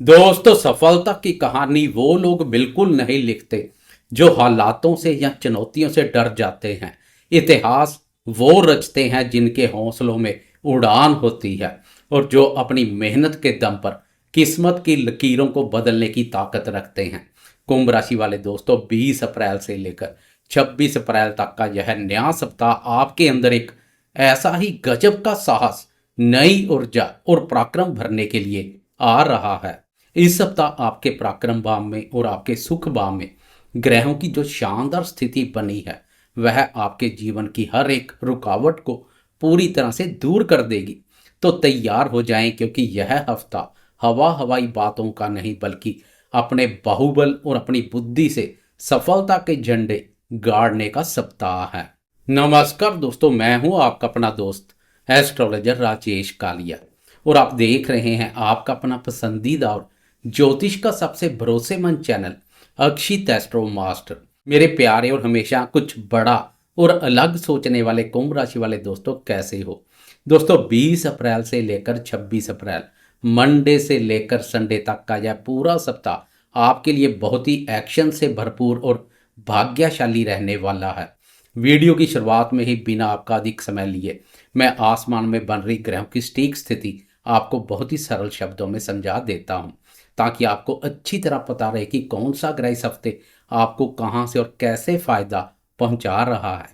दोस्तों, सफलता की कहानी वो लोग बिल्कुल नहीं लिखते जो हालातों से या चुनौतियों से डर जाते हैं। इतिहास वो रचते हैं जिनके हौसलों में उड़ान होती है और जो अपनी मेहनत के दम पर किस्मत की लकीरों को बदलने की ताकत रखते हैं। कुंभ राशि वाले दोस्तों, 20 अप्रैल से लेकर 26 अप्रैल तक का यह नया सप्ताह आपके अंदर एक ऐसा ही गजब का साहस, नई ऊर्जा और पराक्रम भरने के लिए आ रहा है। इस सप्ताह आपके पराक्रम भाव में और आपके सुख भाव में ग्रहों की जो शानदार स्थिति बनी है, वह आपके जीवन की हर एक रुकावट को पूरी तरह से दूर कर देगी। तो तैयार हो जाएं, क्योंकि यह हफ्ता हवा हवाई बातों का नहीं बल्कि अपने बाहुबल और अपनी बुद्धि से सफलता के झंडे गाड़ने का सप्ताह है। नमस्कार दोस्तों, मैं हूं आपका अपना दोस्त एस्ट्रोलॉजर राजेश कालिया और आप देख रहे हैं आपका अपना पसंदीदा और ज्योतिष का सबसे भरोसेमंद चैनल अक्षित एस्ट्रो मास्टर। मेरे प्यारे और हमेशा कुछ बड़ा और अलग सोचने वाले कुंभ राशि वाले दोस्तों, कैसे हो दोस्तों? 20 अप्रैल से लेकर 26 अप्रैल, मंडे से लेकर संडे तक का यह पूरा सप्ताह आपके लिए बहुत ही एक्शन से भरपूर और भाग्यशाली रहने वाला है। वीडियो की शुरुआत में ही बिना आपका अधिक समय लिए मैं आसमान में बन रही ग्रहों की सटीक स्थिति आपको बहुत ही सरल शब्दों में समझा देता हूं, ताकि आपको अच्छी तरह पता रहे कि कौन सा ग्रह इस हफ्ते आपको कहां से और कैसे फायदा पहुंचा रहा है।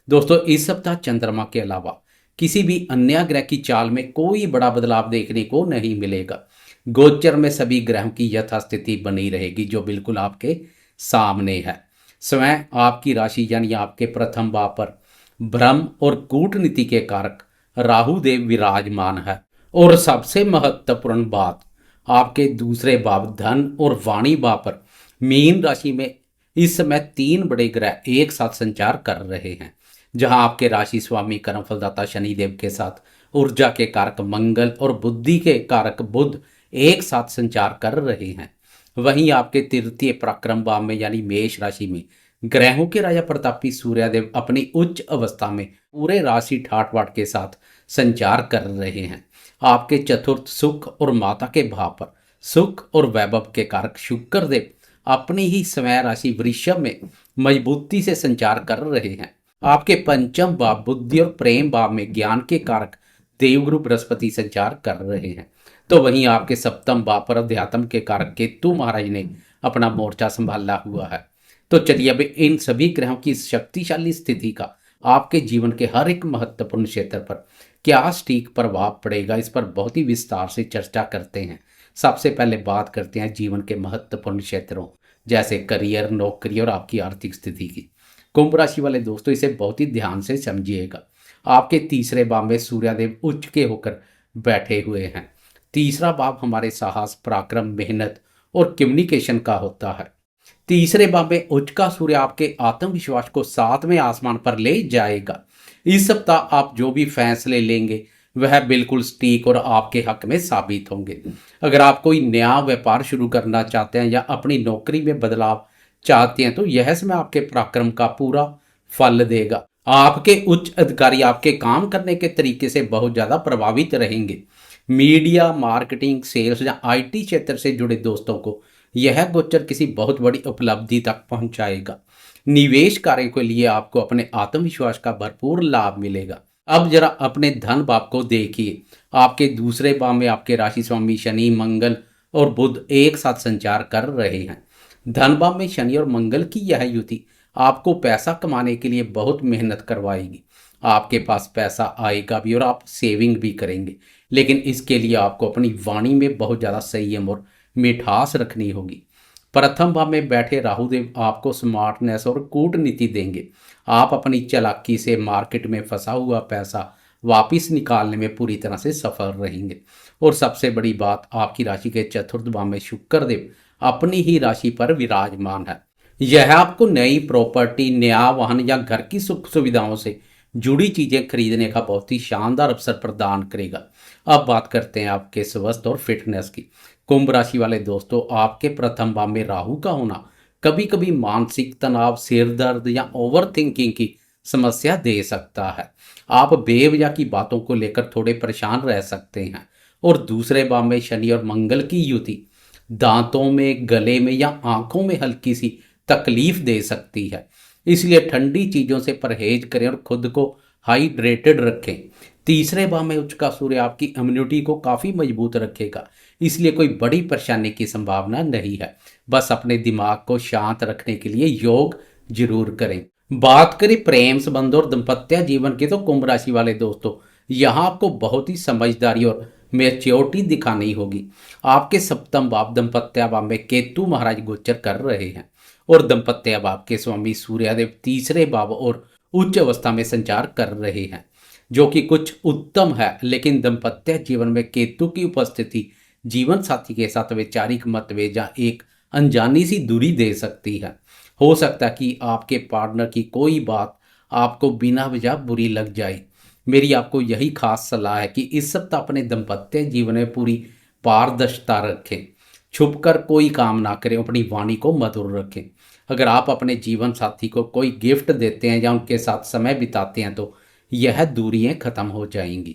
दोस्तों, इस सप्ताह चंद्रमा के अलावा किसी भी अन्य ग्रह की चाल में कोई बड़ा बदलाव देखने को नहीं मिलेगा। गोचर में सभी ग्रहों की यथास्थिति बनी रहेगी, जो बिल्कुल आपके सामने है। स्वयं आपकी राशि यानी आपके प्रथम भाव पर ब्रह्म और कूटनीति के कारक राहु देव विराजमान है। और सबसे महत्वपूर्ण बात, आपके दूसरे भाव धन और वाणी भाव पर मीन राशि में इस समय तीन बड़े ग्रह एक साथ संचार कर रहे हैं। जहां आपके राशि स्वामी कर्म फलदाता शनिदेव के साथ ऊर्जा के कारक मंगल और बुद्धि के कारक बुध एक साथ संचार कर रहे हैं, वहीं आपके तृतीय पराक्रम भाव में यानी मेष राशि में ग्रहों के राजा प्रतापी सूर्यदेव अपनी उच्च अवस्था में पूरे राशि ठाट बाट के साथ संचार कर रहे हैं। आपके चतुर्थ सुख और माता के भाव पर सुख और वैभव के कारक शुक्र देव अपनी ही समय राशि वृषभ में मजबूती से संचार कर रहे हैं। आपके पंचम भाव बुद्धि और प्रेम भाव में ज्ञान के कारक देवगुरु बृहस्पति संचार कर रहे हैं। तो वहीं आपके सप्तम भाव पर अध्यात्म के कारक केतु महाराज ने अपना मोर्चा संभाला हुआ है। तो चलिए अब इन सभी ग्रहों की शक्तिशाली स्थिति का आपके जीवन के हर एक महत्वपूर्ण क्षेत्र पर क्या सटीक प्रभाव पड़ेगा, इस पर बहुत ही विस्तार से चर्चा करते हैं। सबसे पहले बात करते हैं जीवन के महत्वपूर्ण क्षेत्रों जैसे करियर, नौकरी और आपकी आर्थिक स्थिति की। कुंभ राशि वाले दोस्तों, इसे बहुत ही ध्यान से समझिएगा। आपके तीसरे भाव में सूर्यदेव उच्च के होकर बैठे हुए हैं। तीसरा भाव हमारे साहस, पराक्रम, मेहनत और कम्युनिकेशन का होता है। तीसरे भाव में उच्च का सूर्य आपके आत्मविश्वास को सातवें आसमान पर ले जाएगा। इस सप्ताह आप जो भी फैसले लेंगे वह बिल्कुल सटीक और आपके हक में साबित होंगे। अगर आप कोई नया व्यापार शुरू करना चाहते हैं या अपनी नौकरी में बदलाव चाहते हैं, तो यह समय आपके पराक्रम का पूरा फल देगा। आपके उच्च अधिकारी आपके काम करने के तरीके से बहुत ज्यादा प्रभावित रहेंगे। मीडिया, मार्केटिंग, सेल्स या आईटी क्षेत्र से जुड़े दोस्तों को यह गोचर किसी बहुत बड़ी उपलब्धि तक पहुंचाएगा। निवेश कार्यों के लिए आपको अपने आत्मविश्वास का भरपूर लाभ मिलेगा। अब जरा अपने धन भाव को देखिए। आपके दूसरे भाव में आपके राशि स्वामी शनि, मंगल और बुध एक साथ संचार कर रहे हैं। धन भाव में शनि और मंगल की यह युति आपको पैसा कमाने के लिए बहुत मेहनत करवाएगी। आपके पास पैसा आएगा भी और आप सेविंग भी करेंगे, लेकिन इसके लिए आपको अपनी वाणी में बहुत ज़्यादा संयम और मिठास रखनी होगी। प्रथम भाव में बैठे राहुदेव आपको स्मार्टनेस और कूटनीति देंगे। आप अपनी चालाकी से मार्केट में फंसा हुआ पैसा वापस निकालने में पूरी तरह से सफल रहेंगे। और सबसे बड़ी बात, आपकी राशि के चतुर्थ भाव में शुक्र देव अपनी ही राशि पर विराजमान है। यह आपको नई प्रॉपर्टी, नया वाहन या घर की सुख सुविधाओं से जुड़ी चीजें खरीदने का बहुत ही शानदार अवसर प्रदान करेगा। अब बात करते हैं आपके स्वास्थ्य और फिटनेस की। कुंभ राशि वाले दोस्तों, आपके प्रथम भाव में राहु का होना कभी कभी मानसिक तनाव, सिर दर्द या ओवर थिंकिंग की समस्या दे सकता है। आप बेवजह की बातों को लेकर थोड़े परेशान रह सकते हैं। और दूसरे भाव में शनि और मंगल की युति दांतों में, गले में या आंखों में हल्की सी तकलीफ दे सकती है। इसलिए ठंडी चीजों से परहेज करें और खुद को हाइड्रेटेड रखें। तीसरे भाव में उच्च का सूर्य आपकी इम्यूनिटी को काफी मजबूत रखेगा, इसलिए कोई बड़ी परेशानी की संभावना नहीं है। बस अपने दिमाग को शांत रखने के लिए योग जरूर करें। बात करें प्रेम संबंध और दाम्पत्य जीवन की, तो कुंभ राशि वाले दोस्तों, यहाँ आपको बहुत ही समझदारी और मैच्योरिटी दिखानी होगी। आपके सप्तम भाव दाम्पत्य भाव में केतु महाराज गोचर कर रहे हैं और दाम्पत्य भाव के स्वामी सूर्यदेव तीसरे भाव और उच्च अवस्था में संचार कर रहे हैं, जो कि कुछ उत्तम है। लेकिन दाम्पत्य जीवन में केतु की उपस्थिति जीवन साथी के साथ वैचारिक मतभेद या एक अनजानी सी दूरी दे सकती है। हो सकता है कि आपके पार्टनर की कोई बात आपको बिना वजह बुरी लग जाए। मेरी आपको यही खास सलाह है कि इस सप्ताह अपने दाम्पत्य जीवन में पूरी पारदर्शिता रखें, छुपकर कोई काम ना करें, अपनी वाणी को मधुर रखें। अगर आप अपने जीवन साथी को कोई गिफ्ट देते हैं या उनके साथ समय बिताते हैं तो यह दूरियां खत्म हो जाएंगी।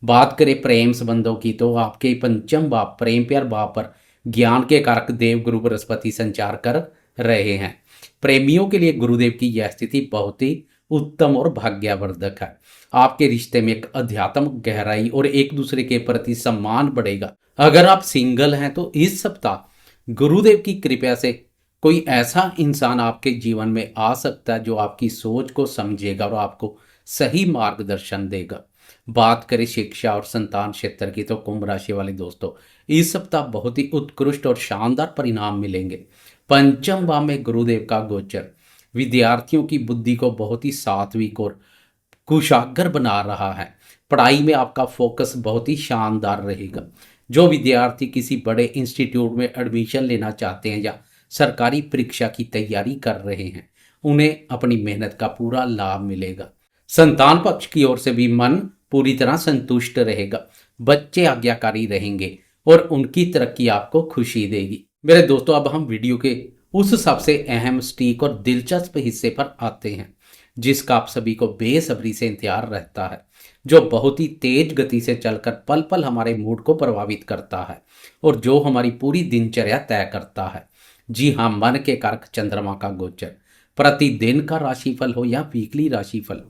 बात करें प्रेम संबंधों की, तो आपके पंचम भाव प्रेम प्यार भाव पर ज्ञान के कारक देव गुरु बृहस्पति संचार कर रहे हैं। प्रेमियों के लिए गुरुदेव की यह स्थिति बहुत ही उत्तम और भाग्यवर्धक है। आपके रिश्ते में एक अध्यात्म गहराई और एक दूसरे के प्रति सम्मान बढ़ेगा। अगर आप सिंगल हैं तो इस सप्ताह गुरुदेव की कृपा से कोई ऐसा इंसान आपके जीवन में आ सकता है जो आपकी सोच को समझेगा और आपको सही मार्गदर्शन देगा। बात करें शिक्षा और संतान क्षेत्र की, तो कुंभ राशि वाले दोस्तों, इस सप्ताह बहुत ही उत्कृष्ट और शानदार परिणाम मिलेंगे। पंचम भाव में गुरुदेव का गोचर विद्यार्थियों की बुद्धि को बहुत ही सात्विक और कुशाग्र बना रहा है। पढ़ाई में आपका फोकस बहुत ही शानदार रहेगा। जो विद्यार्थी किसी बड़े इंस्टीट्यूट में एडमिशन लेना चाहते हैं या सरकारी परीक्षा की तैयारी कर रहे हैं, उन्हें अपनी मेहनत का पूरा लाभ मिलेगा। संतान पक्ष की ओर से भी मन पूरी तरह संतुष्ट रहेगा। बच्चे आज्ञाकारी रहेंगे और उनकी तरक्की आपको खुशी देगी। मेरे दोस्तों, अब हम वीडियो के उस सबसे अहम स्टीक और दिलचस्प हिस्से पर आते हैं जिसका आप सभी को बेसब्री से इंतजार रहता है, जो बहुत ही तेज गति से चलकर पल पल हमारे मूड को प्रभावित करता है और जो हमारी पूरी दिनचर्या तय करता है। जी हाँ, मन के कारक चंद्रमा का गोचर। प्रतिदिन का राशिफल हो या वीकली राशिफल,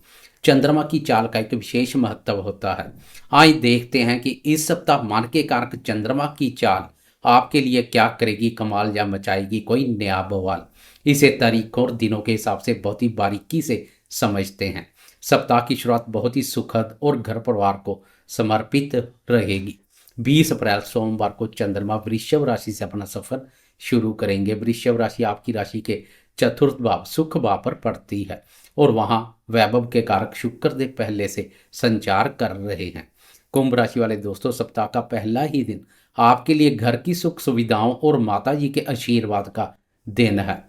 चंद्रमा की चाल का एक विशेष महत्व होता है। आइए देखते हैं कि इस सप्ताह मन के कारक चंद्रमा की चाल आपके लिए क्या करेगी कमाल या मचाएगी कोई नया बवाल। इसे तारीखों और दिनों के हिसाब से बहुत ही बारीकी से समझते हैं। सप्ताह की शुरुआत बहुत ही सुखद और घर परिवार को समर्पित रहेगी। 20 अप्रैल सोमवार को चंद्रमा वृषभ राशि से अपना सफर शुरू करेंगे। वृषभ राशि आपकी राशि के चतुर्थ भाव सुख भाव पर पड़ती है और वहां वैभव के कारक शुक्र देव पहले से संचार कर रहे हैं। कुंभ राशि वाले दोस्तों, सप्ताह का पहला ही दिन आपके लिए घर की सुख सुविधाओं और माता जी के आशीर्वाद का दिन है।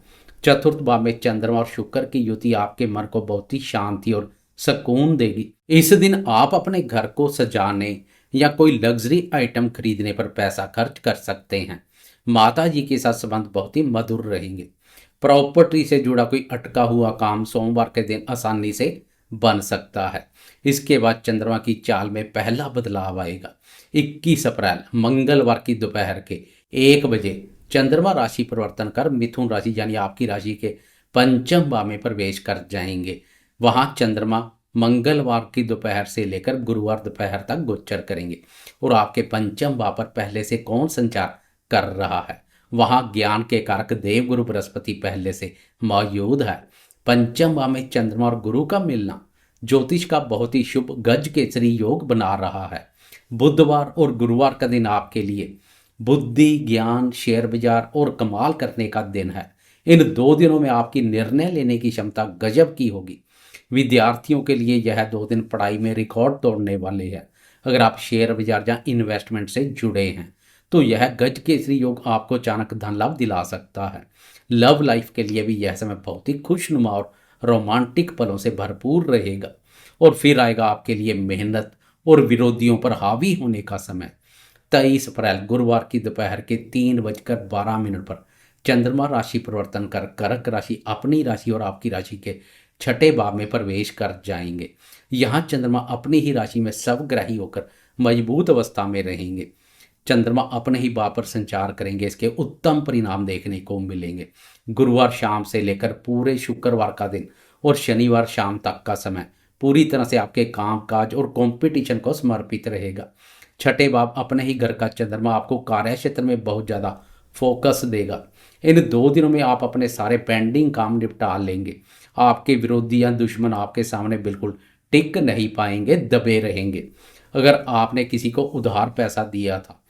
चतुर्थ भाव में चंद्रमा और शुक्र की युति आपके मन को बहुत ही शांति और सुकून देगी। इस दिन आप अपने घर को सजाने या कोई लग्जरी आइटम खरीदने पर पैसा खर्च कर सकते हैं। माता जी के साथ संबंध बहुत ही मधुर रहेंगे। प्रॉपर्टी से जुड़ा कोई अटका हुआ काम सोमवार के दिन आसानी से बन सकता है। इसके बाद चंद्रमा की चाल में पहला बदलाव आएगा। 21 अप्रैल मंगलवार की दोपहर के 1 बजे चंद्रमा राशि परिवर्तन कर मिथुन राशि यानी आपकी राशि के पंचम भाव में प्रवेश कर जाएंगे। वहां चंद्रमा मंगलवार की दोपहर से लेकर गुरुवार दोपहर तक गोचर करेंगे और आपके पंचम भाव पर पहले से कौन संचार कर रहा है, वहां ज्ञान के कारक देव गुरु बृहस्पति पहले से मौजूद है। पंचम भाव में चंद्रमा और गुरु का मिलना ज्योतिष का बहुत ही शुभ गज केसरी योग बना रहा है। बुधवार और गुरुवार का दिन आपके लिए बुद्धि, ज्ञान, शेयर बाजार और कमाल करने का दिन है। इन 2 दिनों में आपकी निर्णय लेने की क्षमता गजब की होगी। विद्यार्थियों के लिए यह 2 दिन पढ़ाई में रिकॉर्ड तोड़ने वाले हैं। अगर आप शेयर बाजार या इन्वेस्टमेंट से जुड़े हैं तो यह गज केसरी योग आपको अचानक धन लाभ दिला सकता है। लव लाइफ के लिए भी यह समय बहुत ही खुशनुमा और रोमांटिक पलों से भरपूर रहेगा। और फिर आएगा आपके लिए मेहनत और विरोधियों पर हावी होने का समय। 23 अप्रैल गुरुवार की दोपहर के 3:12 पर चंद्रमा राशि परिवर्तन कर कर्क राशि अपनी राशि और आपकी राशि के छठे भाव में प्रवेश कर जाएंगे। यहाँ चंद्रमा अपनी ही राशि में स्वग्राही होकर मजबूत अवस्था में रहेंगे। चंद्रमा अपने ही भाव पर संचार करेंगे, इसके उत्तम परिणाम देखने को मिलेंगे। गुरुवार शाम से लेकर पूरे शुक्रवार का दिन और शनिवार शाम तक का समय पूरी तरह से आपके काम काज और कंपटीशन को समर्पित रहेगा। छठे भाव अपने ही घर का चंद्रमा आपको कार्य क्षेत्र में बहुत ज़्यादा फोकस देगा। इन 2 दिनों में आप अपने सारे पेंडिंग काम निपटा लेंगे। आपके विरोधी या दुश्मन आपके सामने बिल्कुल टिक नहीं पाएंगे, दबे रहेंगे। अगर आपने किसी को उधार पैसा दिया था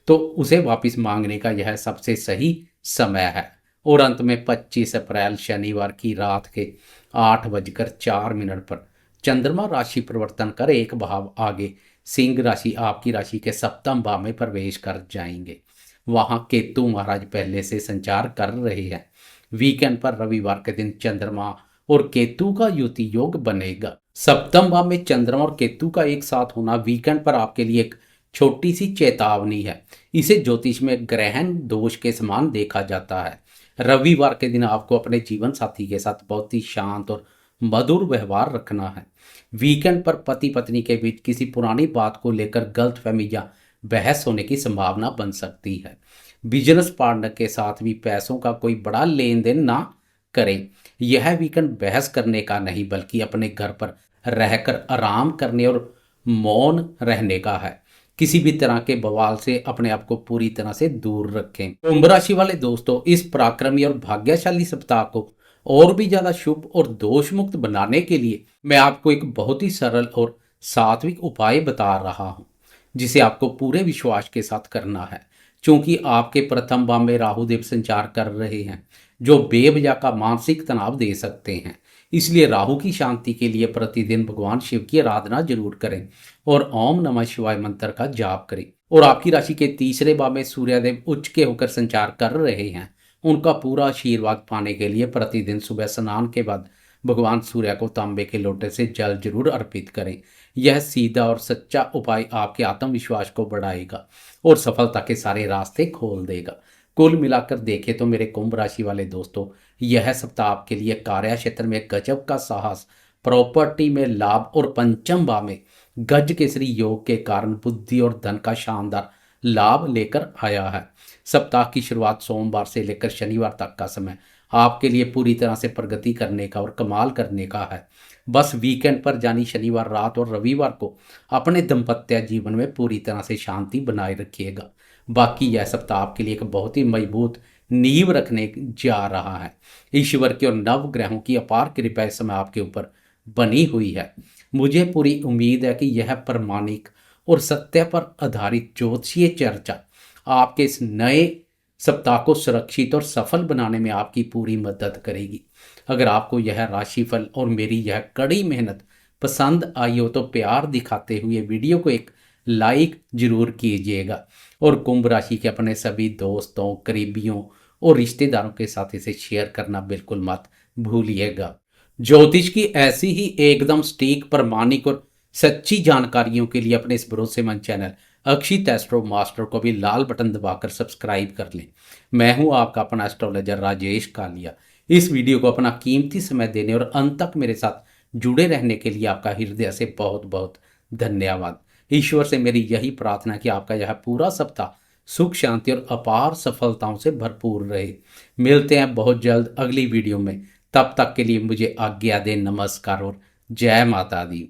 तो उसे वापस मांगने का यह सबसे सही समय है। और अंत में 25 अप्रैल शनिवार की रात के 8:04 पर चंद्रमा राशि परिवर्तन कर एक भाव आगे सिंह राशि आपकी राशि के सप्तम भाव में प्रवेश कर जाएंगे। वहां केतु महाराज पहले से संचार कर रहे हैं। वीकेंड पर रविवार के दिन चंद्रमा और केतु का युति योग बनेगा। सप्तम भाव में चंद्रमा और केतु का एक साथ होना वीकेंड पर आपके लिए एक छोटी सी चेतावनी है। इसे ज्योतिष में ग्रहण दोष के समान देखा जाता है। रविवार के दिन आपको अपने जीवन साथी के साथ बहुत ही शांत और मधुर व्यवहार रखना है। वीकेंड पर पति पत्नी के बीच किसी पुरानी बात को लेकर गलतफहमी या बहस होने की संभावना बन सकती है। बिजनेस पार्टनर के साथ भी पैसों का कोई बड़ा लेन देन ना करें। यह वीकेंड बहस करने का नहीं बल्कि अपने घर पर रहकर आराम करने और मौन रहने का है। किसी भी तरह के बवाल से अपने आप को पूरी तरह से दूर रखें। कुंभ राशि वाले दोस्तों, इस पराक्रमी और भाग्यशाली सप्ताह को और भी ज्यादा शुभ और दोष मुक्त बनाने के लिए मैं आपको एक बहुत ही सरल और सात्विक उपाय बता रहा हूं, जिसे आपको पूरे विश्वास के साथ करना है। क्योंकि आपके प्रथम भाव में राहुदेव संचार कर रहे हैं, जो बेवजह का मानसिक तनाव दे सकते हैं। इसलिए राहु की शांति के लिए प्रतिदिन भगवान शिव की आराधना जरूर करें और ओम नमः शिवाय मंत्र का जाप करें। और आपकी राशि के तीसरे भाव में सूर्यदेव उच्च के होकर संचार कर रहे हैं। उनका पूरा आशीर्वाद पाने के लिए प्रतिदिन सुबह स्नान के बाद भगवान सूर्य को तांबे के लोटे से जल जरूर अर्पित करें। यह सीधा और सच्चा उपाय आपके आत्मविश्वास को बढ़ाएगा और सफलता के सारे रास्ते खोल देगा। कुल मिलाकर देखें तो मेरे कुंभ राशि वाले दोस्तों, यह सप्ताह आपके लिए कार्य क्षेत्र में गजब का साहस, प्रॉपर्टी में लाभ और पंचम भाव में गज केसरी योग के कारण बुद्धि और धन का शानदार लाभ लेकर आया है। सप्ताह की शुरुआत सोमवार से लेकर शनिवार तक का समय आपके लिए पूरी तरह से प्रगति करने का और कमाल करने का है। बस वीकेंड पर यानी शनिवार रात और रविवार को अपने दाम्पत्य जीवन में पूरी तरह से शांति बनाए रखिएगा। बाकी यह सप्ताह आपके लिए एक बहुत ही मजबूत नींव रखने जा रहा है। ईश्वर की और नव ग्रहों की अपार कृपा इस समय आपके ऊपर बनी हुई है। मुझे पूरी उम्मीद है कि यह प्रामाणिक और सत्य पर आधारित ज्योतिषीय चर्चा आपके इस नए सप्ताह को सुरक्षित और सफल बनाने में आपकी पूरी मदद करेगी। अगर आपको यह राशिफल और मेरी यह कड़ी मेहनत पसंद आई हो तो प्यार दिखाते हुए वीडियो को एक लाइक जरूर कीजिएगा और कुंभ राशि के अपने सभी दोस्तों, करीबियों और रिश्तेदारों के साथ इसे शेयर करना बिल्कुल मत भूलिएगा। ज्योतिष की ऐसी ही एकदम सटीक, प्रामाणिक और सच्ची जानकारियों के लिए अपने इस भरोसेमंद चैनल अक्षित एस्ट्रो मास्टर को भी लाल बटन दबाकर सब्सक्राइब कर लें। मैं हूं आपका अपना एस्ट्रोलॉजर राजेश कालिया। इस वीडियो को अपना कीमती समय देने और अंत तक मेरे साथ जुड़े रहने के लिए आपका हृदय से बहुत बहुत धन्यवाद। ईश्वर से मेरी यही प्रार्थना कि आपका यह पूरा सप्ताह सुख, शांति और अपार सफलताओं से भरपूर रहे। मिलते हैं बहुत जल्द अगली वीडियो में। तब तक के लिए मुझे आज्ञा दें। नमस्कार और जय माता दी।